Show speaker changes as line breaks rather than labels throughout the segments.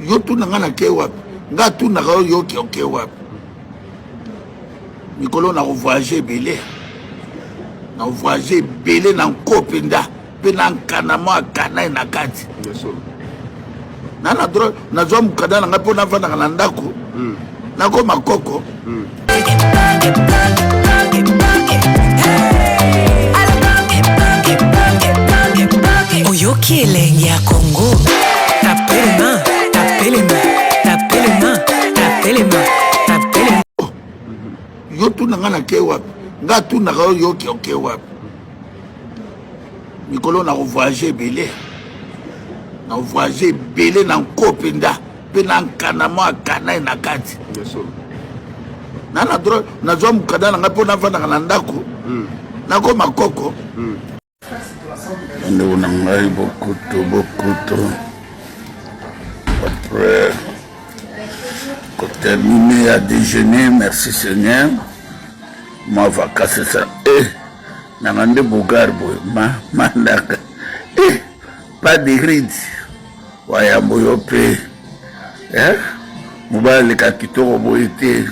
yo tuna nga na ke wapi nga tuna ka yo ke wapi mikolo na voyager belé na voyager belé na kopenda pe na kanama kana na kati nana droit na zo mukada na ngapo na vana na ndako na ko makoko
Oyoki elengi ya Congo. Tapez les mains, tapez les mains, tapez les mains, tapez les mains, tapez les mains.
Yo tuna nga na ke wapi nga tuna ka yo ke wapi mikolo na voyager belé na voyager belé na kopenda pe na kanama kana na kati nana droit na zo mukada na ngapo na vana na ndako na ko makoko ndio na ngai bokuto après pour terminer à déjeuner merci Seigneur ma vacances ça nangande bogarbo mandaka pas de ride wayambo yope mobile ka kitoko boite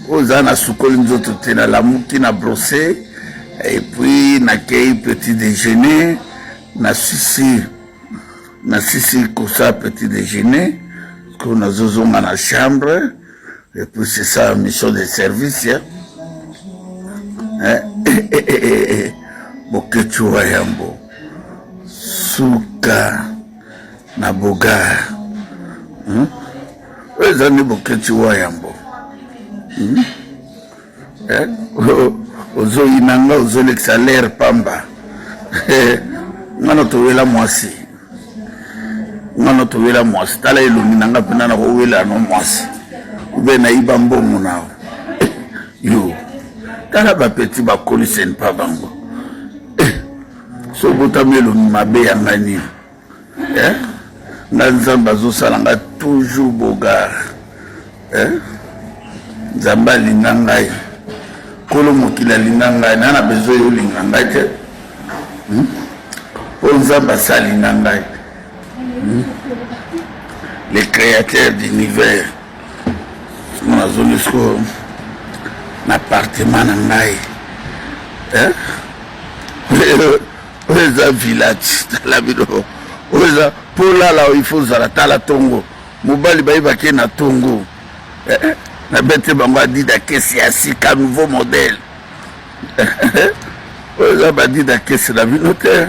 ozana sukoli nzoto tena la muki na brosser et puis na kei petit déjeuner na sisi comme ça petit déjeuner qu'on a zozonga na chambre et puis c'est ça la mission de service boketu wayambo suka na boga ezani boketu wayambo ozo inanga ozo l'exalaire pamba ngano towela mwasi tala iluminanga pena na kowela no mwasi ube na iba mbongo nao yo tala ba petit ba kolisen pa bango so botamelo mabe ya ngani nga nzamba zo salanga toujours bogar nzamba linga ngai kolo mokila linga ngai nana bezo yo linga ngai te po nzamba salinga ngai les créateurs d'univers na zone sko na appartement na ngai oza village tala bino oza polala il faut zala tala tongo mobali bayebaki na tongo na bete bango adida kesi ya sika nouveau modèle oza badida kesi na bino te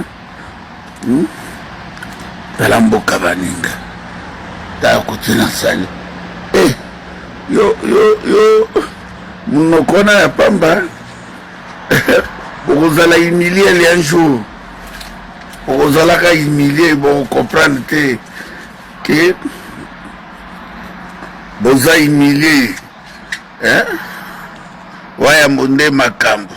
tala mboka baninga tala kote na sali yo monoko na ya pamba okozala humilier un jour okozalaka humilier bokocomprendre te ke boza humilier wayambo nde makambo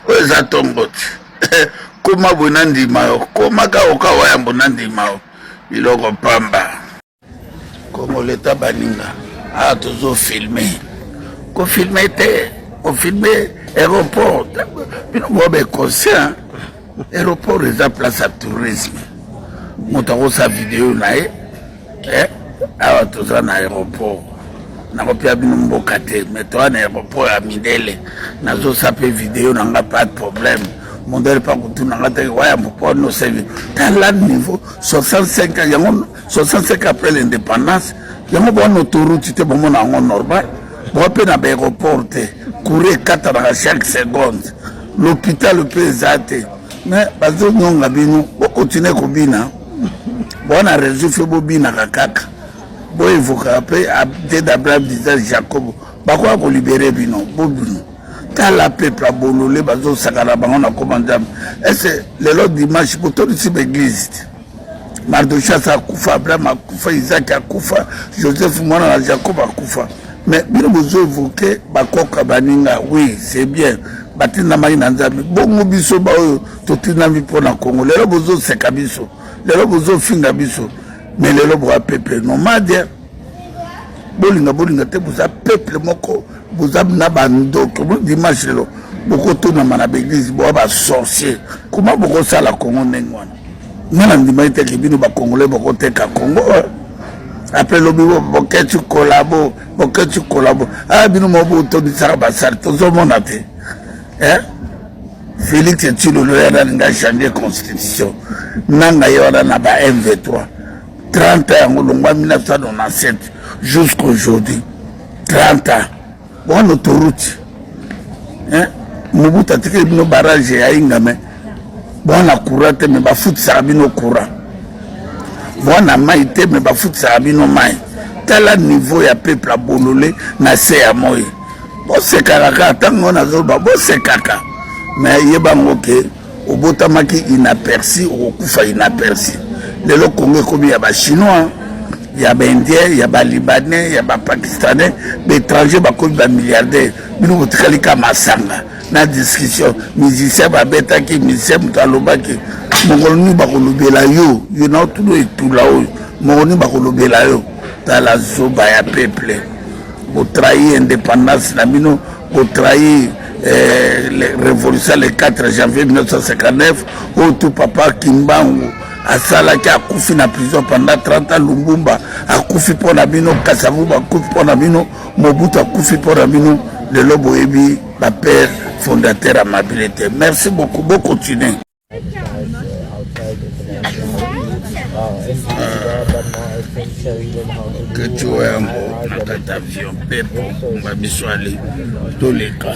oyo eza tongo te koma boye na ndima yo komaka oka wayambo na ndima yo biloko pamba kongo leta baninga tozofilme kofilme te kofilme aéroport bino bobe conscient aéroport eza place ya tourisme moto akosa video na ye awa toza na aéroport nakopia bino mboka te mais toza na aéroport ya mindele nazosa pe video nanga pas de problème mondele pa kutuna nga te wayambo po no service tala niveau 65 ans yango 65 après l'indépendance yango bo autoroute te bomona yango normal bo pe na aéroport te courir 4 dans chaque seconde l'hôpital peut eza mais bazo nyonga bino bo continuer kobina bo na réseau fe bobina kaka bo évoquer après Abdel Abraham disait Jacob bakwa ko libérer bino bobino tala peuple abolole bazo sakala bango na commandant est le lot dimanche pour tout ici l'église Mardochas akufa Abraham akufa Isaac akufa Joseph mwana na Jacob akufa mais bino bozo évoquer bakoka baninga oui c'est bien batina mai na nzambe bongo biso ba oyo totina mi pona Congo lelo bozo seka biso lelo bozo finga biso mais lelo bo peuple nomade bolinga te boza peuple moko boza na bandoko bo dimanche lelo boko tona mana l'église bo ba sorcier comment boko sala Congo nengwana nana ndima ite kibino ba congolais boko teka Congo après lobi boke tu collabo ah bino mobo to bisara basar to zomona te Félix Tshilolo a changé constitution nanga yona na ba MV3 30 ans au 1997 jusqu'aujourd'hui 30 ans bon autoroute Mobutu atike bino barrage ya ingame bon na courant te me ba foot sa bino courant bon na mai te me ba foot sa bino mai tala niveau ya peuple a bololé na se ya moyi bo se kaka tango na zo ba bo se kaka mais yebango ke obotamaki inaperçu okufa inaperçu lelo Congo komi ya ba chinois ya ba indien ya ba libanais ya ba pakistanais ba étranger ba komi ba milliardaire bino botikali ka masanga na discussion musicien ba betaki musicien mutalobaki mongoloni ba kolobela yo na tulo etula oyo mongoloni ba kolobela yo tala zoba ya peuple bo trahir indépendance na bino bo trahir révolution le 4 janvier 1959 où tout papa Kimbangu a salaki a koufi na prison pendant 30 ans Lumumba a koufi pour la bino Kasavubu a koufi pour la bino Mobutu a koufi pour la bino le lobo ebi la père fondateur à Mabilité. Merci beaucoup, bon continuer. Que tu aies un bon avion, Pepo, on va aller tous les cas.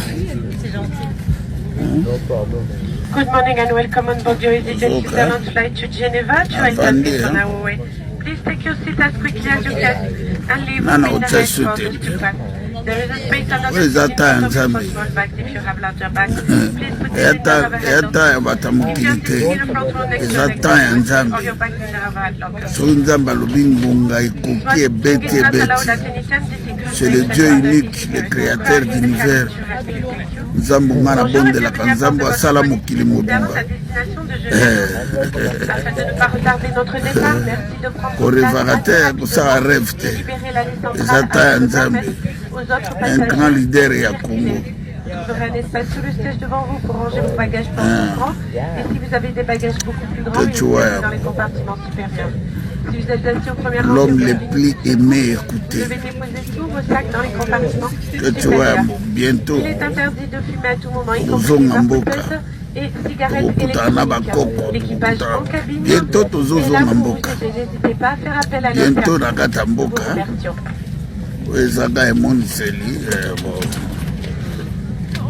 Good morning and welcome on board your EasyJet Switzerland flight to Geneva to Istanbul on our way. Please take your seat as quickly as you can and leave within the next 4 minutes to pack. There is a space on the seat for small bags if you have larger bags. Please put the seat overhead. If you are sitting in the front row next to your seat or your bags in the overhead locker.
C'est le Dieu unique, le créateur d'univers. Nzambo ngana bonde la kanzambo asala mokili mobimba. Corrévarateur, ça rêve te. Ezata Nzambe. Un grand leader ya Congo.
Vous aurez un espace sous le siège devant vous pour ranger vos bagages pas plus grands. Et si vous avez des bagages beaucoup plus grands, ils dans les compartiments supérieurs. Si vous êtes assis au premier rang,
l'homme le plus aimé, écoutez.
Vous devez déposer tous vos sacs dans les compartiments
supérieurs. Bientôt.
Il est interdit de fumer à tout moment, y compris les vapours et cigarettes électroniques. L'équipage en cabine.
Bientôt, Tozozo Mamboka.
N'hésitez pas à faire appel à
bientôt, Nagata Mboka. Oui, Zaga et Moniseli.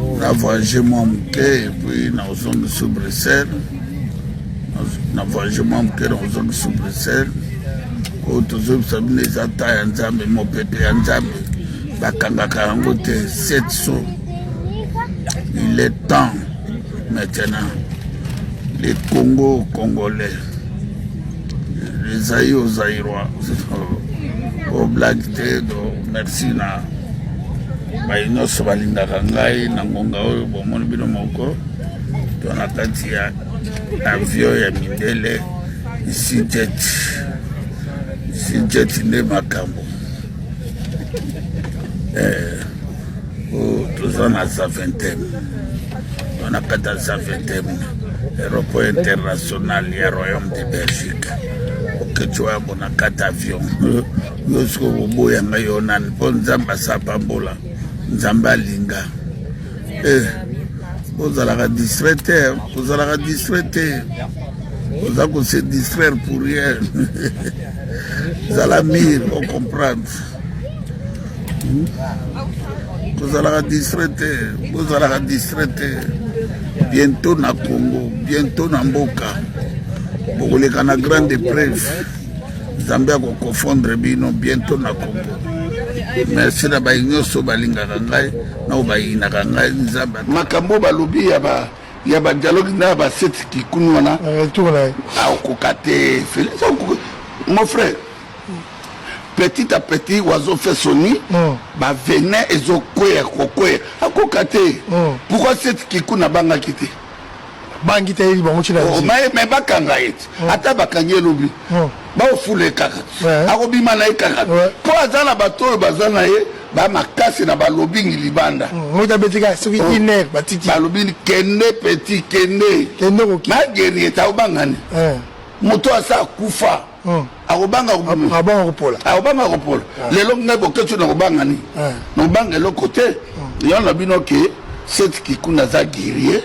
On a voyagé mon quai et puis dans la zone sous Bruxelles. On a voyagé mon quai dans la zone sous Bruxelles. Où tous les attaques en Zambie, mon pépé en Zambie. Bakangaka en côté 7 sauts. Il est temps maintenant. Les Congolais, les Aïros, au blague merci na. Baino sobalinga kangai na ngonga oyo bomoni bino moko to na kati ya avion ya mindele EasyJet nde makambo toza na Zaventem to na kati ya Zaventem aéroport international ya Royaume de Belgique okechwa bona kati avion yo siko boboya ngayo nani po nzamba sapambola Nzamba Linga. Vous allez distraire, vous allez distraire. Vous allez se distraire pour rien. Vous allez mieux comprendre. Vous allez distraire. Bientôt na Congo, bientôt na Mboka. Vous voulez qu'on a grande épreuve. Zambia va confondre bientôt na Congo. Merci na bainyoso balingaka ngai na obayina ngai nzamba makambo balobi ya ba dialogue na ba set kikunu wana tourna okokate Félix mon frère petit à petit oiseau fait sonner ba venin ezokoya kokoya akokate pourquoi set kikunu na banga kité bangi te yi bango chila mais bakanga eti ata bakangi lobi ba ofule kaka akobima na kaka po azana bato bazana ye ba makasi na balobi libanda ngoja betika soki iner batiti balobi kende petit kende ko ma geri eta obangani moto asa kufa akobanga
kopola
lelo ngai boketu na kobanga ni na kobanga eloko te yo na bino ke Seth Kikuni aza guerrier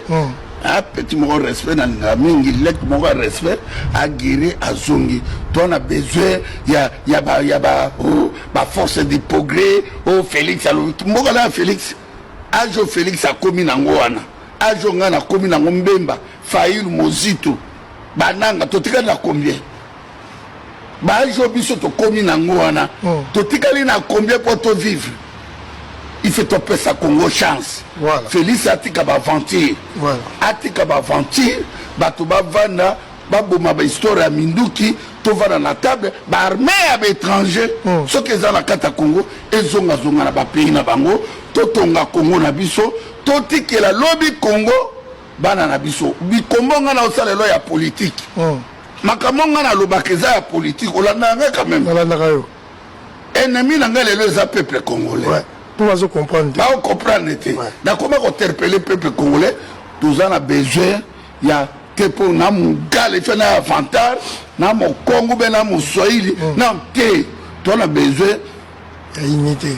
petit moko respect na ninga mingi lek moko respect a guerrier azongi to na besoin ya ba force de progrès o Félix alo moko la Félix ajo Félix akomi nango wana ajo nga na komi nango mbemba Fayulu Mozito bananga totikali na combien bajo biso to komi nango wana totikali na combien pour to vivre. Il fait topper sa Congo chance.
Voilà.
Félix atika ba aventure.
Voilà.
Atika ba aventure, bato ba vana, ba boma ba histoire minduki, to vana na table, ba armée à étranger, ce que za na kata Congo, ezonga zonga na ba pays na bango, to tonga Congo na biso, to tikela lobby Congo, bana na biso. Bi Congo nga na osalelo ya politique. Makamonga na lobakeza ya politique, olanda nga quand même.
Olanda kayo.
Ennemi na nga lelo za peuple congolais.
Ouais. Pour comprendre.
Pas comprendre. Dans comment interpeller le peuple congolais, nous avons besoin, il y a que pour nous, il fait un avantage, nous avons Congo, nous avons Swahili, nous avons besoin
unité.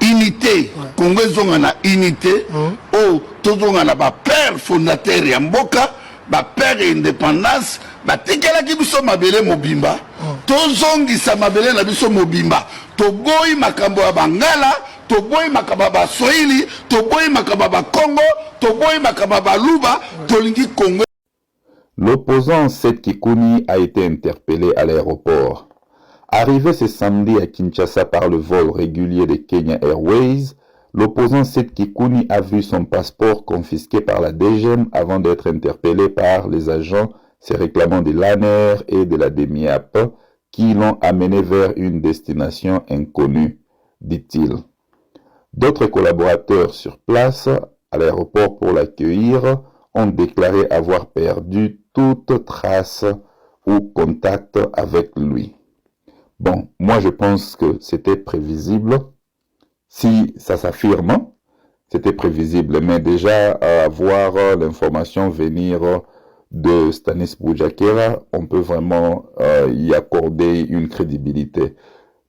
Unité. Congo, nous avons unité. Oh, nous avons père fondateur de Mboka, père indépendance, tekela ki biso mabele mobimba. Tozongisa mabele na biso mobimba. Toboyi makambo ya bangala. Toboyi makababa Swahili, toboyi makababa Congo, toboyi makababa Luba, tolingi Congo.
L'opposant Seth Kikuni a été interpellé à l'aéroport. Arrivé ce samedi à Kinshasa par le vol régulier de Kenya Airways, l'opposant Seth Kikuni a vu son passeport confisqué par la DGM avant d'être interpellé par les agents se réclamant de l'ANR et de la DEMIAP qui l'ont amené vers une destination inconnue, dit-il. D'autres collaborateurs sur place à l'aéroport pour l'accueillir ont déclaré avoir perdu toute trace ou contact avec lui. Bon, moi je pense que c'était prévisible. Si ça s'affirme, c'était prévisible. Mais déjà, avoir l'information venir de Stanis Boujakera, on peut vraiment y accorder une crédibilité.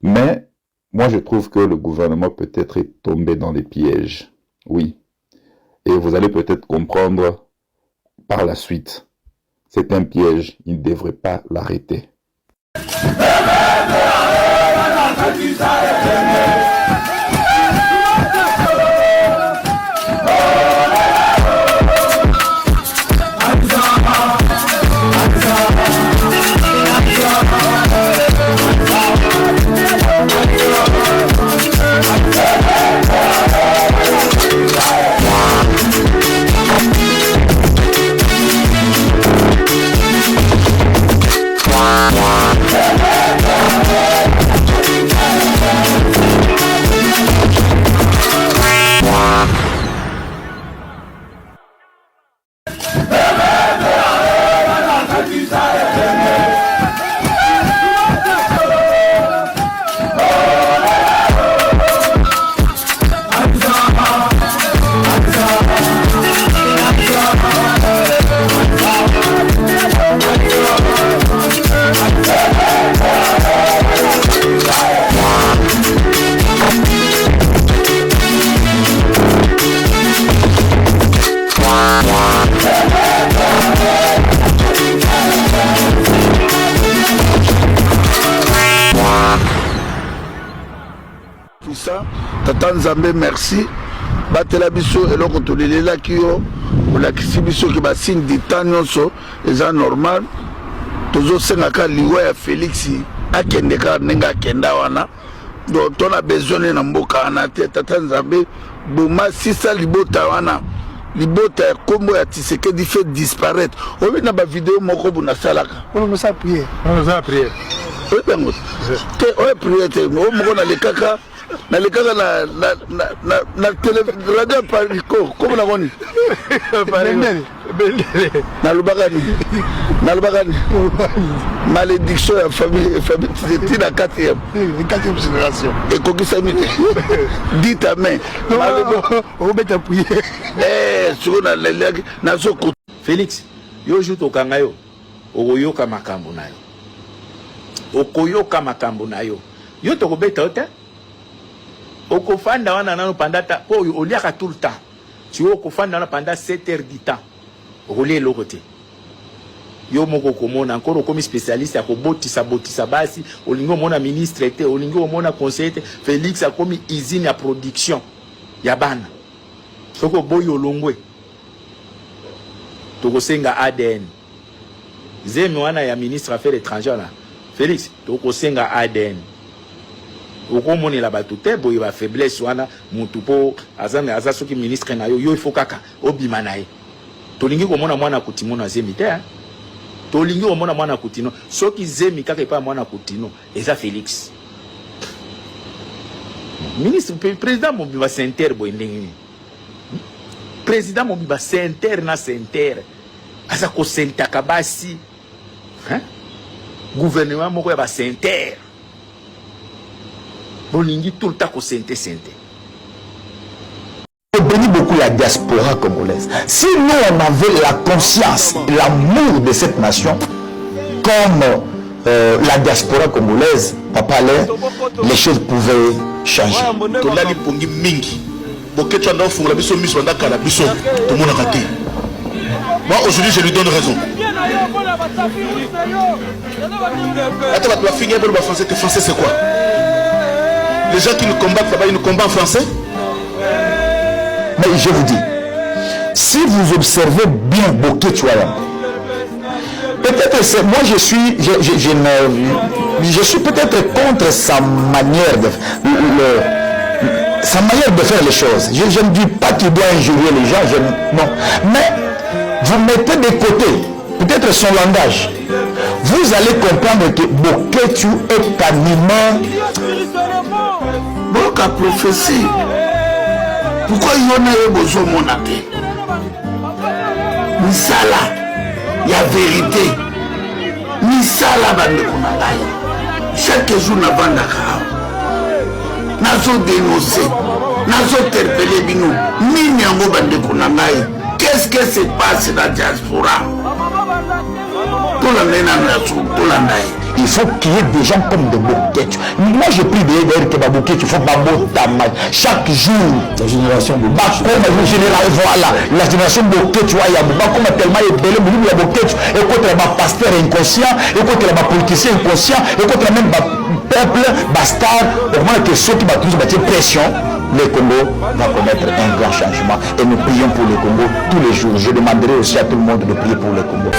Mais moi, je trouve que le gouvernement peut-être est tombé dans les pièges. Oui. Et vous allez peut-être comprendre par la suite. C'est un piège. Il ne devrait pas l'arrêter.
Tata Nzambe merci batela biso eloko tolelela kiyo olakisi biso ki basine d'etat nyonso eza normal tozo senga ka liwa ya Félix akende ka nenga akenda wana do tona besoin na mboka wana te Tata Nzambe boma sisa libota wana libota ya kombo ya Tshisekedi fait disparaître obi na ba vidéo moko buna salaka
On va prier.
obi bango te obi prier te mo moko na lekaka na lekaka na télé radio pariko comme la boni na lubagani malédiction ya famille c'est la quatrième
génération
et kokisa mite dit ta main
on va te prier
sur na soko
Félix yo juto kangayo oyoka makambo nayo okoyoka makambo na yo yo tokobeta te okofanda wana nano pendant po oliaka tout le temps tu okofanda wana pendant 7 heures du temps okolia eloko te yo moko komona encore comme spécialiste akobotisa basi olingi omona ministre te olingi omona conseiller te Félix akomi usine ya production ya bana soko boyi olongwe tokosenga ADN zemi wana ya ministre affaires étrangères là Félix tokosenga ADN okomonela bato te boyi ba faiblesse wana mutu po aza soki ministre na yo il faut kaka obima na ye tolingi komona mwana kutimona zemi te tolingi omona mwana kutino soki zemi kaka epa mwana kutino eza Félix ministre président Mobiba Saint-Terre boyendenge président Mobiba Saint-Terre na Saint-Terre asa ko sentaka basi gouvernement moko ya ba Saint-Terre bolingi tout le temps ko sente
bénit beaucoup la diaspora congolaise. Si nous on avait la conscience, l'amour de cette nation, comme la diaspora congolaise, papa les choses pouvaient changer.
Moi aujourd'hui je lui donne raison. Attends, la fille français, français c'est quoi? Les gens qui nous combattent là-bas, ils nous combattent en français.
Mais je vous dis, si vous observez bien Bokeh Tuayam, peut-être c'est moi je suis peut-être contre sa manière de faire les choses. Je ne dis pas qu'il doit injurier les gens, non. Mais vous mettez de côté peut-être son langage. Vous allez comprendre que Bokeh Tu est animé.
Boka prophétie. Pourquoi il y en a besoin de mon athée? Misala, il y a vérité. Misala bande kunangai. Chaque jour na banda kao. Nazo dénoncer, nazo interpeller bino. Nini yango bande kunangai. Qu'est-ce que se passe dans la diaspora?
Il faut qu'il y ait des gens comme de Bokeh. Moi je prie d'ailleurs que Bokeh, il faut chaque jour la génération de voilà la génération de Bokeh, tu vois, il y a tellement de Bokeh, et contre les pasteurs inconscients, et contre les politiciens inconscients, et contre même peuple bastard, au moins que ceux qui battent pression, le Congo va connaître un grand changement et nous prions pour le Congo tous les jours. Je demanderai aussi à tout le monde de prier pour le Congo.